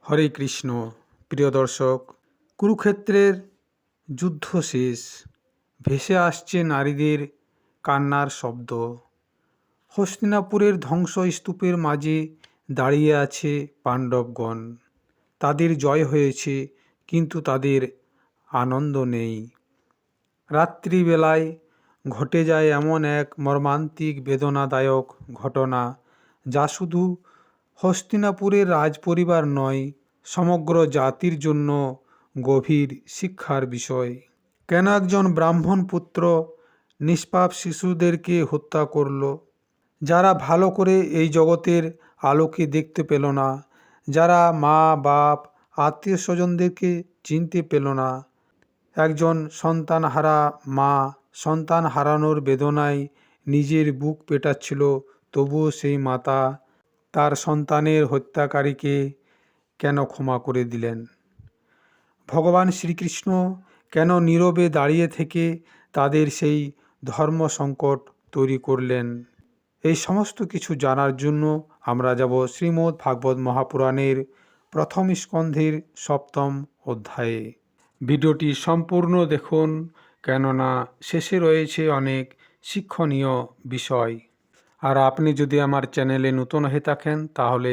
হরে কৃষ্ণ। প্রিয় দর্শক, কুরুক্ষেত্রের যুদ্ধ শেষ, ভেসে আসছে নারীদের কান্নার শব্দ। হস্তিনাপুরের ধ্বংসস্তূপের মাঝে দাঁড়িয়ে আছে পাণ্ডবগণ। তাদের জয় হয়েছে, কিন্তু তাদের আনন্দ নেই। রাত্রিবেলায় ঘটে যায় এমন এক মর্মান্তিক বেদনাদায়ক ঘটনা, যা শুধু হস্তিনাপুরের রাজপরিবার নয়, সমগ্র জাতির জন্য গভীর শিক্ষার বিষয়। কেন একজন ব্রাহ্মণ পুত্র নিষ্পাপ শিশুদেরকে হত্যা করল, যারা ভালো করে এই জগতের আলোকে দেখতে পেল না, যারা মা বাপ আত্মীয় স্বজনদেরকে চিনতে পেল না। একজন সন্তানহারা মা সন্তান হারানোর বেদনায় নিজের বুক পেটাচ্ছিল, তবুও সেই মাতা তার সন্তানের হত্যাকারীকে কেন ক্ষমা করে দিলেন? ভগবান শ্রীকৃষ্ণ কেন নীরবে দাঁড়িয়ে থেকে তাদের সেই ধর্ম সংকট তৈরি করলেন? এই সমস্ত কিছু জানার জন্য আমরা যাব শ্রীমদ্ ভাগবত মহাপুরাণের প্রথম স্কন্ধের 7ম অধ্যায়ে। ভিডিওটি সম্পূর্ণ দেখুন, কেননা শেষে রয়েছে অনেক শিক্ষণীয় বিষয়। আর আপনি যদি আমার চ্যানেলে নতুন হয়ে থাকেন, তাহলে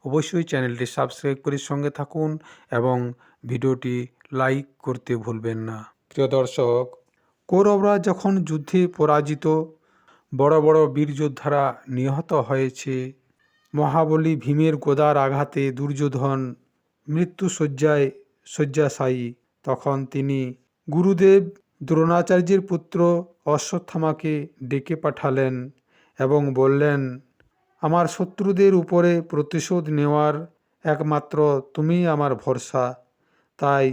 অবশ্যই চ্যানেলটি সাবস্ক্রাইব করে সঙ্গে থাকুন এবং ভিডিওটি লাইক করতে ভুলবেন না। প্রিয় দর্শক, কৌরবরা যখন যুদ্ধে পরাজিত, বড় বড় বীর যোদ্ধারা নিহত হয়েছে, মহাবলী ভীমের গদার আঘাতে দুর্যোধন মৃত্যুশয্যায় শয্যাশায়ী, তখন তিনি গুরুদেব দ্রোণাচার্যের পুত্র অশ্বত্থামাকে ডেকে পাঠালেন এবং বললেন, আমার শত্রুদের উপরে প্রতিশোধ নেওয়ার একমাত্র তুমিই আমার ভরসা, তাই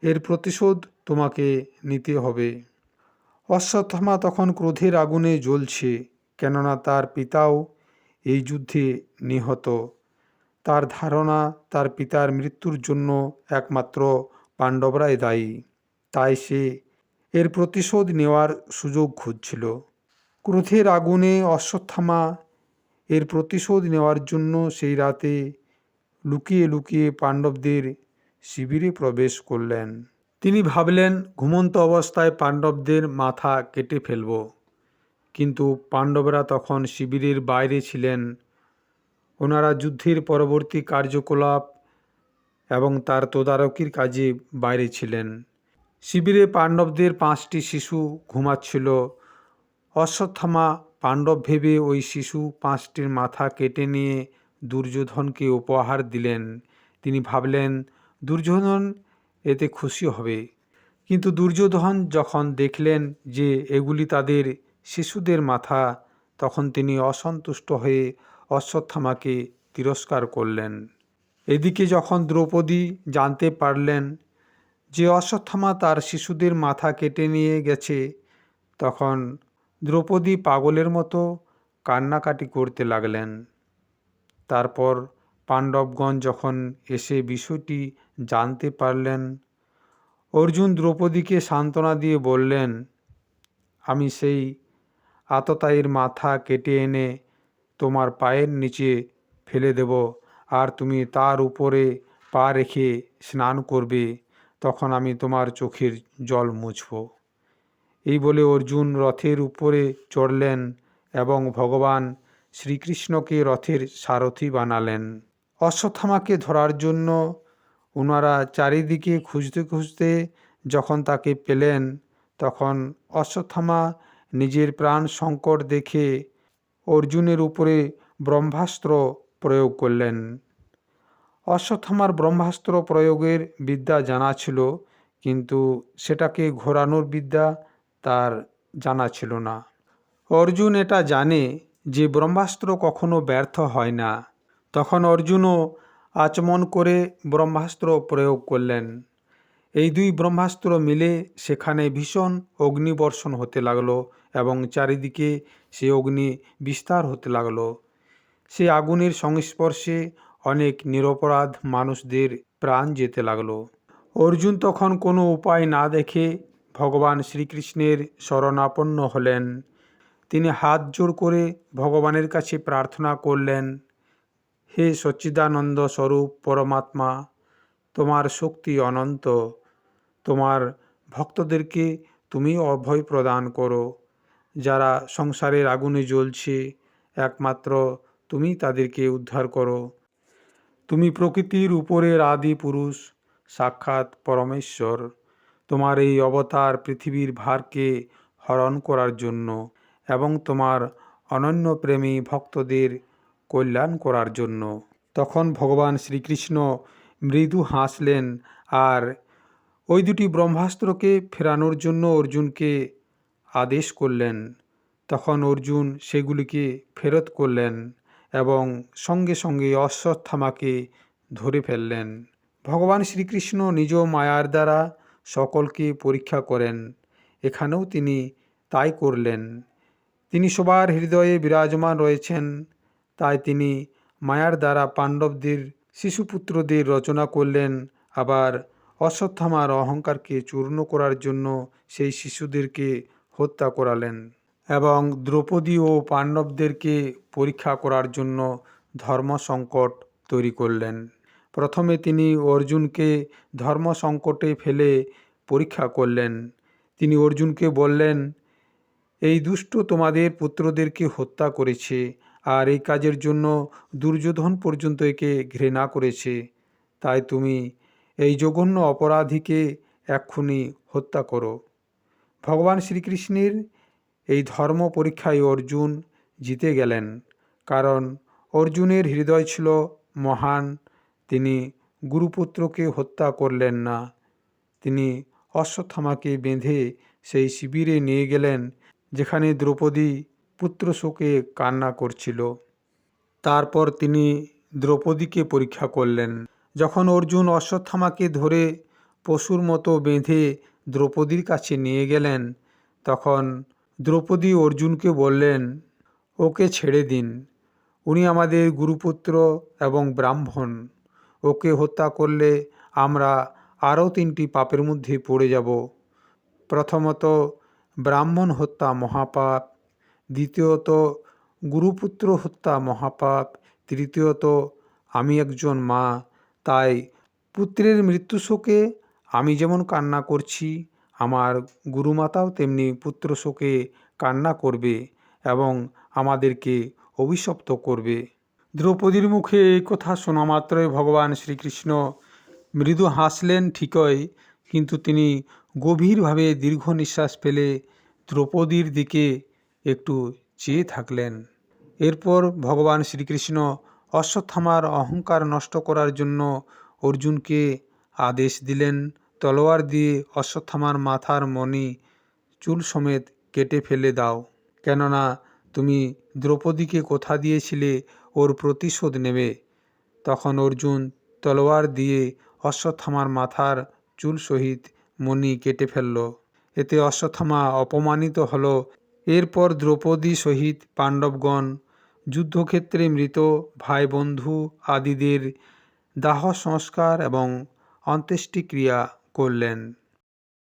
এর প্রতিশোধ তোমাকে নিতে হবে। অশ্বত্থামা তখন ক্রোধের আগুনে জ্বলছে, কেননা তার পিতাও এই যুদ্ধে নিহত। তার ধারণা তার পিতার মৃত্যুর জন্য একমাত্র পাণ্ডবরাই দায়ী, তাই সে এর প্রতিশোধ নেওয়ার সুযোগ খুঁজছিল। ক্রোধের আগুনে অশ্বত্থামা এর প্রতিশোধ নেওয়ার জন্য সেই রাতে লুকিয়ে লুকিয়ে পাণ্ডবদের শিবিরে প্রবেশ করলেন। তিনি ভাবলেন, ঘুমন্ত অবস্থায় পাণ্ডবদের মাথা কেটে ফেলব, কিন্তু পাণ্ডবরা তখন শিবিরের বাইরে ছিলেন। ওনারা যুদ্ধের পরবর্তী কার্যকলাপ এবং তার তদারকির কাজে বাইরে ছিলেন। শিবিরে পাণ্ডবদের 5টি শিশু ঘুমাচ্ছিল। অশ্বত্থামা পাণ্ডব ভেবে ওই শিশু 5টির মাথা কেটে নিয়ে দুর্যোধনকে উপহার দিলেন। তিনি ভাবলেন দুর্যোধন এতে খুশি হবে, কিন্তু দুর্যোধন যখন দেখলেন যে এগুলি তাদের শিশুদের মাথা, তখন তিনি অসন্তুষ্ট হয়ে অশ্বত্থামাকে তিরস্কার করলেন। এদিকে যখন দ্রৌপদী জানতে পারলেন যে অশ্বত্থামা তার শিশুদের মাথা কেটে নিয়ে গেছে, তখন দ্রৌপদী পাগলের মতো কান্নাকাটি করতে লাগলেন। তারপর পাণ্ডবগণ যখন এসে বিষয়টি জানতে পারলেন, অর্জুন দ্রৌপদীকে সান্ত্বনা দিয়ে বললেন, আমি সেই আততায়ীর মাথা কেটে এনে তোমার পায়ের নিচে ফেলে দেব, আর তুমি তার উপরে পা রেখে স্নান করবে, তখন আমি তোমার চোখের জল মুছব। এই বলে অর্জুন রথের উপরে চড়লেন এবং ভগবান শ্রীকৃষ্ণকে রথের সারথি বানালেন। অশ্বত্থামাকে ধরার জন্য ওনারা চারিদিকে খুঁজতে খুঁজতে যখন তাকে পেলেন, তখন অশ্বত্থামা নিজের প্রাণ সংকট দেখে অর্জুনের উপরে ব্রহ্মাস্ত্র প্রয়োগ করলেন। অশ্বত্থামার ব্রহ্মাস্ত্র প্রয়োগের বিদ্যা জানা ছিল, কিন্তু সেটাকে ঘোরানোর বিদ্যা তার জানা ছিল না। অর্জুন এটা জানে যে ব্রহ্মাস্ত্র কখনো ব্যর্থ হয় না। তখন অর্জুনও আচমন করে ব্রহ্মাস্ত্র প্রয়োগ করলেন। এই 2 ব্রহ্মাস্ত্র মিলে সেখানে ভীষণ অগ্নিবর্ষণ হতে লাগলো এবং চারিদিকে সে অগ্নি বিস্তার হতে লাগলো। সে আগুনের সংস্পর্শে অনেক নিরপরাধ মানুষদের প্রাণ যেতে লাগলো। অর্জুন তখন কোনো উপায় না দেখে ভগবান শ্রীকৃষ্ণের শরণাপন্ন হলেন। তিনি হাত জোড় করে ভগবানের কাছে প্রার্থনা করলেন, হে সচ্চিদানন্দ স্বরূপ পরমাত্মা, তোমার শক্তি অনন্ত। তোমার ভক্তদেরকে তুমি অভয় প্রদান করো। যারা সংসারের আগুনে জ্বলছে, একমাত্র তুমি তাদেরকে উদ্ধার করো। তুমি প্রকৃতির উপরের আদি পুরুষ, সাক্ষাৎ পরমেশ্বর। তোমার এই অবতার পৃথিবীর ভারকে হরণ করার জন্য এবং তোমার অনন্য প্রেমী ভক্তদের কল্যাণ করার জন্য। তখন ভগবান শ্রীকৃষ্ণ মৃদু হাসলেন আর ওই দুটি ব্রহ্মাস্ত্রকে ফেরানোর জন্য অর্জুনকে আদেশ করলেন। তখন অর্জুন সেগুলিকে ফেরত করলেন এবং সঙ্গে সঙ্গে অশ্বত্থামাকে ধরে ফেললেন। ভগবান শ্রীকৃষ্ণ নিজ মায়ার দ্বারা সকলকে পরীক্ষা করেন। এখানেও তিনি তাই করলেন। তিনি সবার হৃদয়ে বিরাজমান রয়েছেন, তাই তিনি মায়ার দ্বারা পাণ্ডবদের শিশুপুত্রদের রচনা করলেন, আবার অশ্বত্থামার অহংকারকে চূর্ণ করার জন্য সেই শিশুদেরকে হত্যা করালেন এবং দ্রৌপদী ও পাণ্ডবদেরকে পরীক্ষা করার জন্য ধর্ম সংকট তৈরি করলেন। প্রথমে তিনি অর্জুনকে ধর্ম সংকটে ফেলে পরীক্ষা করলেন। তিনি অর্জুনকে বললেন, এই দুষ্ট তোমাদের পুত্রদেরকে হত্যা করেছে আর এই কাজের জন্য দুর্যোধন পর্যন্ত একে ঘৃণা করেছে। তাই তুমি এই জঘন্য অপরাধীকে এক্ষুনি হত্যা করো। ভগবান শ্রীকৃষ্ণের এই ধর্ম পরীক্ষায় অর্জুন জিতে গেলেন, কারণ অর্জুনের হৃদয় ছিল মহান। তিনি গুরুপুত্রকে হত্যা করলেন না। তিনি অশ্বত্থামাকে বেঁধে সেই শিবিরে নিয়ে গেলেন যেখানে দ্রৌপদী পুত্রশোকে কান্না করছিল। তারপর তিনি দ্রৌপদীকে পরীক্ষা করলেন। যখন অর্জুন অশ্বত্থামাকে ধরে পশুর মতো বেঁধে দ্রৌপদীর কাছে নিয়ে গেলেন, তখন দ্রৌপদী অর্জুনকে বললেন, ওকে ছেড়ে দিন। উনি আমাদের গুরুপুত্র এবং ব্রাহ্মণ। ওকে হত্যা করলে আমরা আরও 3টি পাপের মধ্যে পড়ে যাব। প্রথমত, ব্রাহ্মণ হত্যা মহাপাপ। দ্বিতীয়ত, গুরুপুত্র হত্যা মহাপাপ। তৃতীয়ত, আমি একজন মা, তাই পুত্রের মৃত্যুশোকে আমি যেমন কান্না করছি, আমার গুরুমাতাও তেমনি পুত্র শোকে কান্না করবে এবং আমাদেরকে অভিশপ্ত করবে। দ্রৌপদীর মুখে এই কথা শোনা মাত্রই ভগবান শ্রীকৃষ্ণ মৃদু হাসলেন ঠিকই, কিন্তু তিনি গভীরভাবে দীর্ঘ নিঃশ্বাস ফেলে দ্রৌপদীর দিকে একটু চেয়ে থাকলেন। এরপর ভগবান শ্রীকৃষ্ণ অশ্বত্থামার অহংকার নষ্ট করার জন্য অর্জুনকে আদেশ দিলেন, তলোয়ার দিয়ে অশ্বত্থামার মাথার মণি চুল সমেত কেটে ফেলে দাও, কেননা তুমি দ্রৌপদীকে কথা দিয়েছিলে ওর প্রতিশোধ নেবে। তখন অর্জুন তলোয়ার দিয়ে অশ্বত্থামার মাথার চুল সহিত মণি কেটে ফেলল। এতে অশ্বত্থামা অপমানিত হল। এরপর দ্রৌপদী সহিত পাণ্ডবগণ যুদ্ধক্ষেত্রে মৃত ভাই বন্ধু আদিদের দাহ সংস্কার এবং অন্ত্যেষ্টিক্রিয়া করলেন।